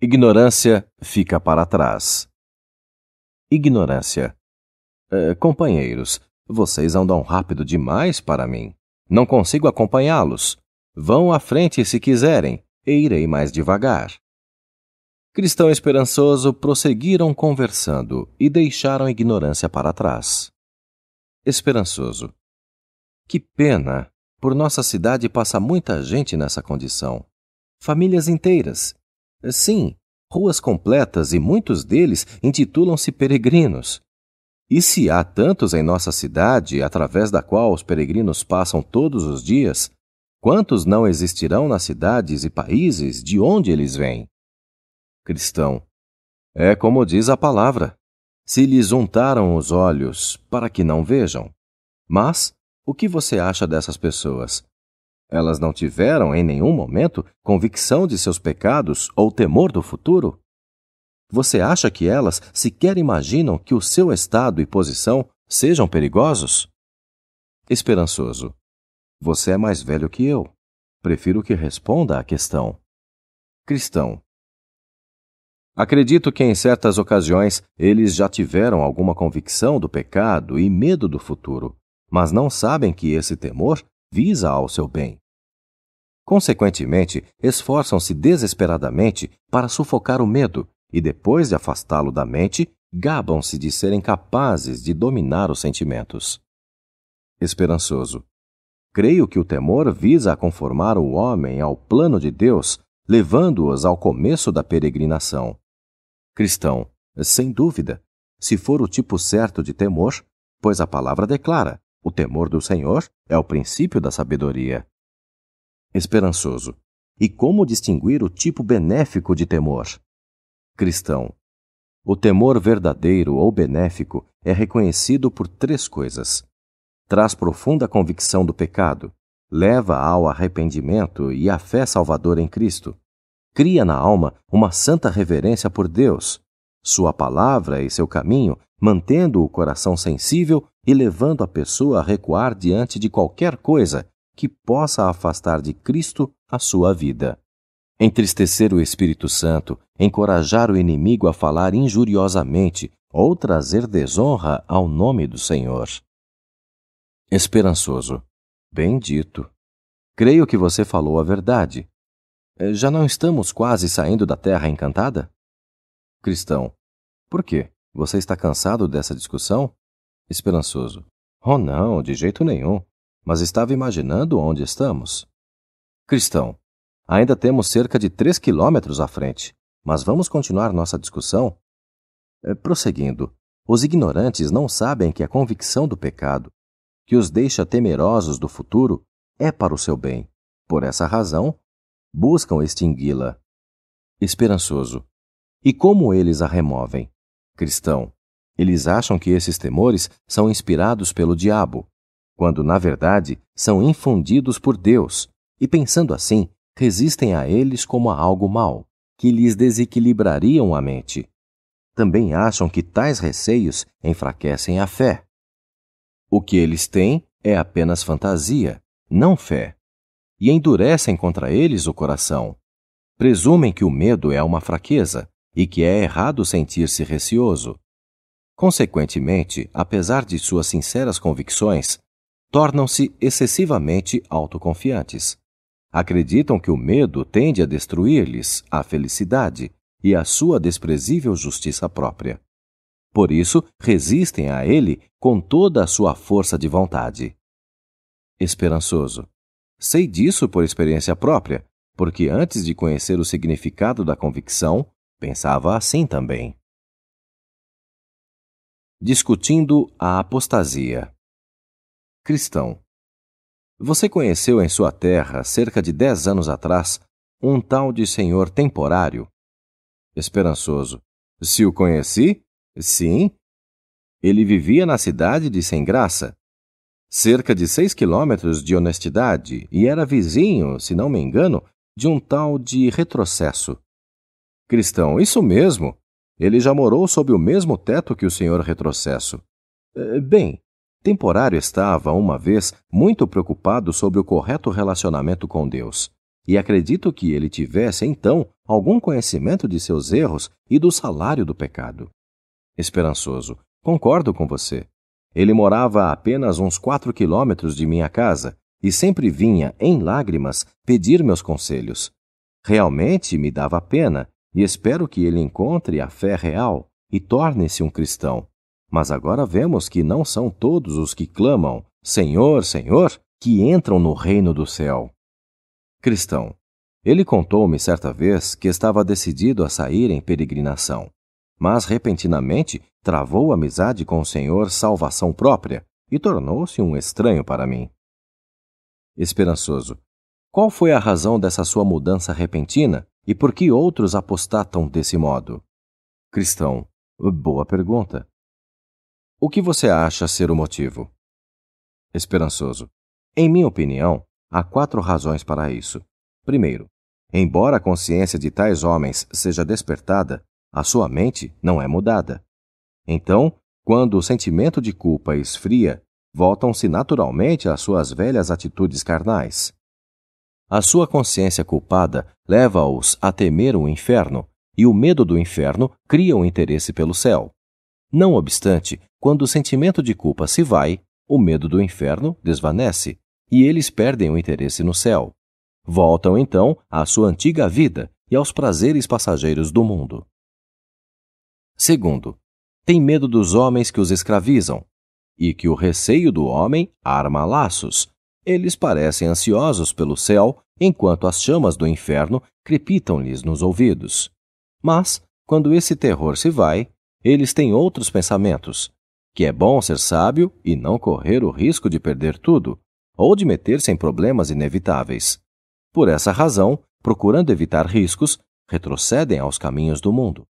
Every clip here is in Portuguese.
Ignorância fica para trás. Ignorância. Companheiros, vocês andam rápido demais para mim. Não consigo acompanhá-los. Vão à frente se quiserem, e irei mais devagar. Cristão esperançoso prosseguiram conversando e deixaram a ignorância para trás. Esperançoso. Que pena! Por nossa cidade passa muita gente nessa condição. Famílias inteiras. Sim, ruas completas e muitos deles intitulam-se peregrinos. E se há tantos em nossa cidade, através da qual os peregrinos passam todos os dias, quantos não existirão nas cidades e países de onde eles vêm? Cristão. É como diz a palavra: se lhes untaram os olhos para que não vejam. Mas, o que você acha dessas pessoas? Elas não tiveram, em nenhum momento, convicção de seus pecados ou temor do futuro? Você acha que elas sequer imaginam que o seu estado e posição sejam perigosos? Esperançoso. Você é mais velho que eu. Prefiro que responda à questão. Cristão. Acredito que em certas ocasiões eles já tiveram alguma convicção do pecado e medo do futuro, mas não sabem que esse temor visa ao seu bem. Consequentemente, esforçam-se desesperadamente para sufocar o medo e, depois de afastá-lo da mente, gabam-se de serem capazes de dominar os sentimentos. Esperançoso. Creio que o temor visa a conformar o homem ao plano de Deus, levando-os ao começo da peregrinação. Cristão. Sem dúvida, se for o tipo certo de temor, pois a palavra declara: o temor do Senhor é o princípio da sabedoria. Esperançoso. E como distinguir o tipo benéfico de temor? Cristão. O temor verdadeiro ou benéfico é reconhecido por 3 coisas. Traz profunda convicção do pecado, leva ao arrependimento e à fé salvadora em Cristo, cria na alma uma santa reverência por Deus, sua palavra e seu caminho, mantendo o coração sensível e levando a pessoa a recuar diante de qualquer coisa que possa afastar de Cristo a sua vida. Entristecer o Espírito Santo, encorajar o inimigo a falar injuriosamente ou trazer desonra ao nome do Senhor. Esperançoso. Bem dito. Creio que você falou a verdade. Já não estamos quase saindo da Terra Encantada? Cristão. Por quê? Você está cansado dessa discussão? Esperançoso. Oh, não, de jeito nenhum. Mas estava imaginando onde estamos. Cristão. Ainda temos cerca de 3 quilômetros à frente, mas vamos continuar nossa discussão? Prosseguindo, os ignorantes não sabem que a convicção do pecado, que os deixa temerosos do futuro, é para o seu bem. Por essa razão, buscam extingui-la. Esperançoso. E como eles a removem? Cristão. Eles acham que esses temores são inspirados pelo diabo, quando, na verdade, são infundidos por Deus, e pensando assim, resistem a eles como a algo mau, que lhes desequilibrariam a mente. Também acham que tais receios enfraquecem a fé. O que eles têm é apenas fantasia, não fé, e endurecem contra eles o coração. Presumem que o medo é uma fraqueza e que é errado sentir-se receoso. Consequentemente, apesar de suas sinceras convicções, tornam-se excessivamente autoconfiantes. Acreditam que o medo tende a destruir-lhes a felicidade e a sua desprezível justiça própria. Por isso, resistem a ele com toda a sua força de vontade. Esperançoso. Sei disso por experiência própria, porque antes de conhecer o significado da convicção, pensava assim também. Discutindo a apostasia. Cristão. Você conheceu em sua terra, cerca de 10 anos atrás, um tal de senhor temporário? Esperançoso. Se o conheci? Sim. Ele vivia na cidade de Sem Graça, cerca de 6 quilômetros de honestidade, e era vizinho, se não me engano, de um tal de Retrocesso. Cristão. Isso mesmo. Ele já morou sob o mesmo teto que o senhor Retrocesso. Bem, Temporário estava, uma vez, muito preocupado sobre o correto relacionamento com Deus, e acredito que ele tivesse, então, algum conhecimento de seus erros e do salário do pecado. Esperançoso, concordo com você. Ele morava a apenas uns 4 quilômetros de minha casa e sempre vinha, em lágrimas, pedir meus conselhos. Realmente me dava pena e espero que ele encontre a fé real e torne-se um cristão. Mas agora vemos que não são todos os que clamam Senhor, Senhor, que entram no reino do céu. Cristão. Ele contou-me certa vez que estava decidido a sair em peregrinação, mas repentinamente travou amizade com o Senhor salvação própria e tornou-se um estranho para mim. Esperançoso. Qual foi a razão dessa sua mudança repentina e por que outros apostatam desse modo? Cristão. Boa pergunta. O que você acha ser o motivo? Esperançoso. Em minha opinião, há 4 razões para isso. Primeiro, embora a consciência de tais homens seja despertada, a sua mente não é mudada. Então, quando o sentimento de culpa esfria, voltam-se naturalmente às suas velhas atitudes carnais. A sua consciência culpada leva-os a temer o inferno, e o medo do inferno cria um interesse pelo céu. Não obstante, quando o sentimento de culpa se vai, o medo do inferno desvanece, e eles perdem o interesse no céu. Voltam, então, à sua antiga vida e aos prazeres passageiros do mundo. Segundo, tem medo dos homens que os escravizam, e que o receio do homem arma laços. Eles parecem ansiosos pelo céu, enquanto as chamas do inferno crepitam-lhes nos ouvidos. Mas, quando esse terror se vai, eles têm outros pensamentos, que é bom ser sábio e não correr o risco de perder tudo, ou de meter-se em problemas inevitáveis. Por essa razão, procurando evitar riscos, retrocedem aos caminhos do mundo.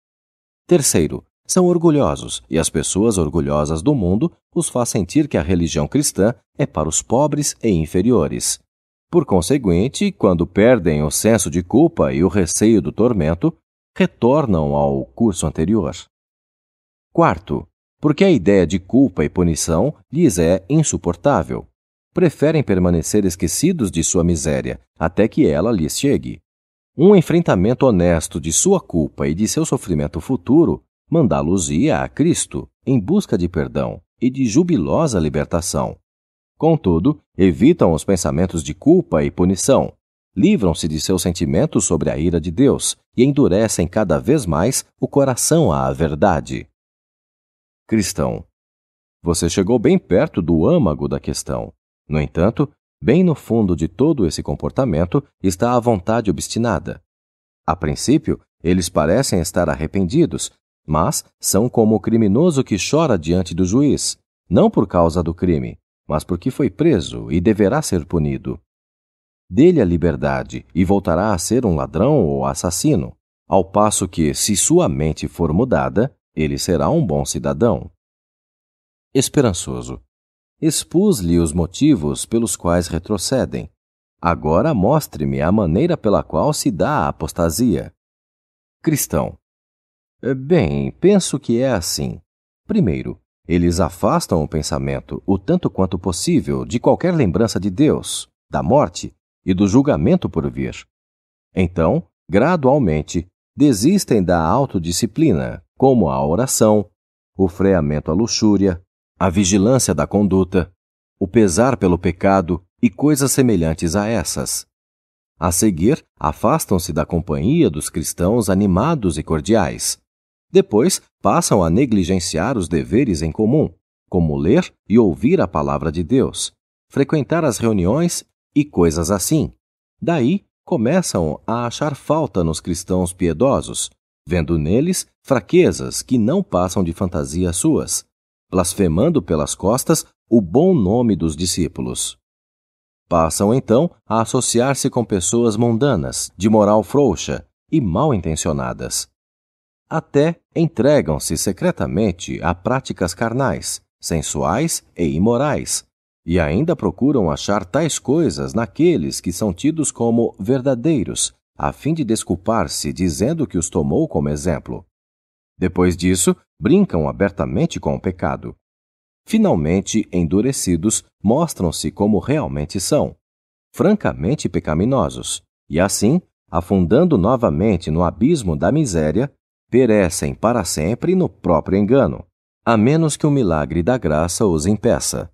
Terceiro, são orgulhosos, e as pessoas orgulhosas do mundo os faz sentir que a religião cristã é para os pobres e inferiores. Por conseguinte, quando perdem o senso de culpa e o receio do tormento, retornam ao curso anterior. Quarto, porque a ideia de culpa e punição lhes é insuportável. Preferem permanecer esquecidos de sua miséria até que ela lhes chegue. Um enfrentamento honesto de sua culpa e de seu sofrimento futuro mandá-los-ia a Cristo em busca de perdão e de jubilosa libertação. Contudo, evitam os pensamentos de culpa e punição, livram-se de seus sentimentos sobre a ira de Deus e endurecem cada vez mais o coração à verdade. Cristão. Você chegou bem perto do âmago da questão. No entanto, bem no fundo de todo esse comportamento está a vontade obstinada. A princípio, eles parecem estar arrependidos, mas são como o criminoso que chora diante do juiz, não por causa do crime, mas porque foi preso e deverá ser punido. Dê-lhe a liberdade e voltará a ser um ladrão ou assassino, ao passo que, se sua mente for mudada, ele será um bom cidadão. Esperançoso. Expus-lhe os motivos pelos quais retrocedem. Agora mostre-me a maneira pela qual se dá a apostasia. Cristão. Bem, penso que é assim. Primeiro, eles afastam o pensamento o tanto quanto possível de qualquer lembrança de Deus, da morte e do julgamento por vir. Então, gradualmente, desistem da autodisciplina, como a oração, o freamento à luxúria, a vigilância da conduta, o pesar pelo pecado e coisas semelhantes a essas. A seguir, afastam-se da companhia dos cristãos animados e cordiais. Depois, passam a negligenciar os deveres em comum, como ler e ouvir a palavra de Deus, frequentar as reuniões e coisas assim. Daí, começam a achar falta nos cristãos piedosos, vendo neles fraquezas que não passam de fantasias suas, blasfemando pelas costas o bom nome dos discípulos. Passam, então, a associar-se com pessoas mundanas, de moral frouxa e mal intencionadas. Até entregam-se secretamente a práticas carnais, sensuais e imorais, e ainda procuram achar tais coisas naqueles que são tidos como verdadeiros, a fim de desculpar-se dizendo que os tomou como exemplo. Depois disso, brincam abertamente com o pecado. Finalmente, endurecidos, mostram-se como realmente são, francamente pecaminosos, e assim, afundando novamente no abismo da miséria, perecem para sempre no próprio engano, a menos que o milagre da graça os impeça.